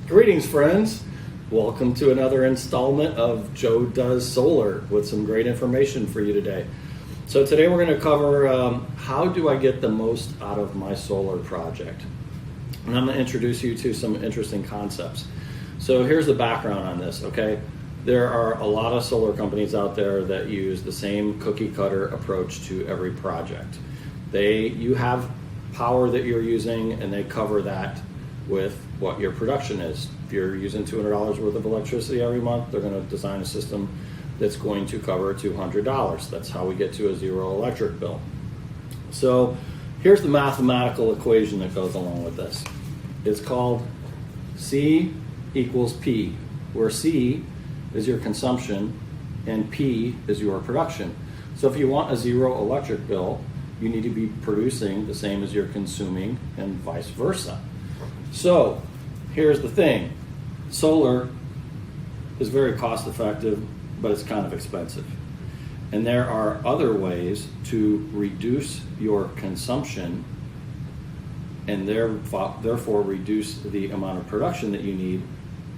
Greetings, friends. Welcome to another installment of Joe Does Solar with some great information for you today. So today we're going to cover how do I get the most out of my solar project. And I'm going to introduce you to some interesting concepts. So here's the background on this, okay? There are a lot of solar companies out there that use the same cookie cutter approach to every project. You have power that you're using and they cover that with what your production is. If you're using $200 worth of electricity every month, they're going to design a system that's going to cover $200. That's how we get to a zero electric bill. So here's the mathematical equation that goes along with this. It's called C equals P, where C is your consumption and P is your production. So if you want a zero electric bill, you need to be producing the same as you're consuming and vice versa. So here's the thing. Solar is very cost effective, but it's kind of expensive. And there are other ways to reduce your consumption and therefore reduce the amount of production that you need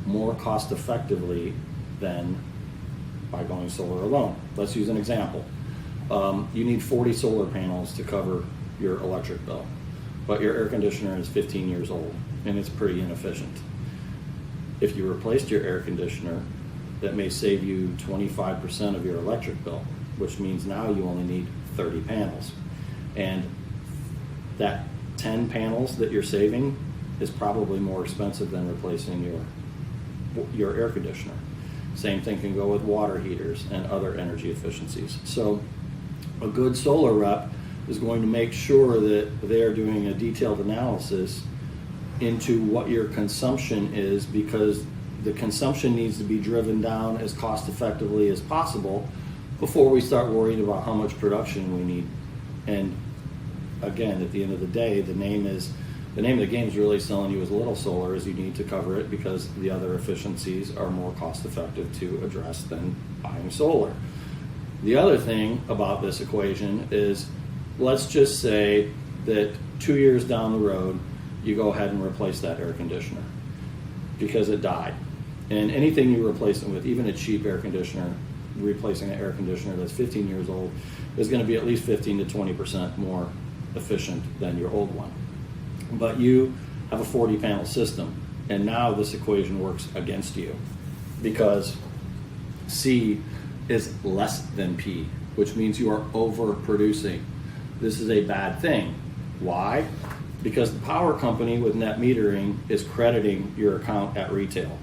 more cost effectively than by going solar alone. Let's use an example. You need 40 solar panels to cover your electric bill, but your air conditioner is 15 years old and it's pretty inefficient. If you replaced your air conditioner, that may save you 25% of your electric bill, which means now you only need 30 panels. And that 10 panels that you're saving is probably more expensive than replacing your air conditioner. Same thing can go with water heaters and other energy efficiencies. So a good solar rep is going to make sure that they are doing a detailed analysis into what your consumption is, because the consumption needs to be driven down as cost effectively as possible before we start worrying about how much production we need. And again, at the end of the day, the name of the game is really selling you as little solar as you need to cover it, because the other efficiencies are more cost effective to address than buying solar. The other thing about this equation is, let's just say that 2 years down the road, you go ahead and replace that air conditioner because it died. And anything you replace it with, even a cheap air conditioner, replacing an air conditioner that's 15 years old is going to be at least 15 to 20% more efficient than your old one. But you have a 40 panel system, and now this equation works against you because C is less than P, which means you are overproducing. This is a bad thing. Why? Because the power company with net metering is crediting your account at retail.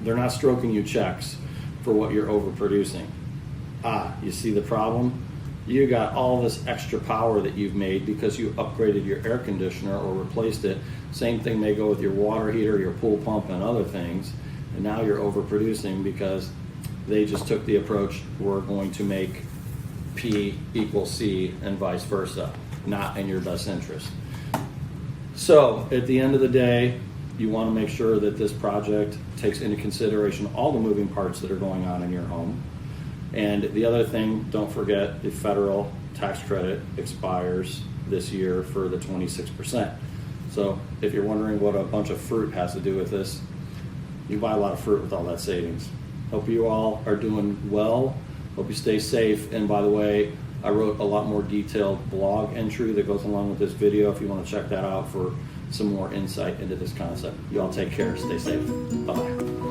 They're not stroking you checks for what you're overproducing. You see the problem? You got all this extra power that you've made because you upgraded your air conditioner or replaced it. Same thing may go with your water heater, your pool pump, and other things. And now you're overproducing because they just took the approach, we're going to make P equal C and vice versa, not in your best interest. So at the end of the day, you want to make sure that this project takes into consideration all the moving parts that are going on in your home. And the other thing, don't forget, the federal tax credit expires this year for the 26%. So if you're wondering what a bunch of fruit has to do with this, you buy a lot of fruit with all that savings. Hope you all are doing well. Hope you stay safe. And by the way, I wrote a lot more detailed blog entry that goes along with this video if you want to check that out for some more insight into this concept. You all take care. Stay safe. Bye-bye.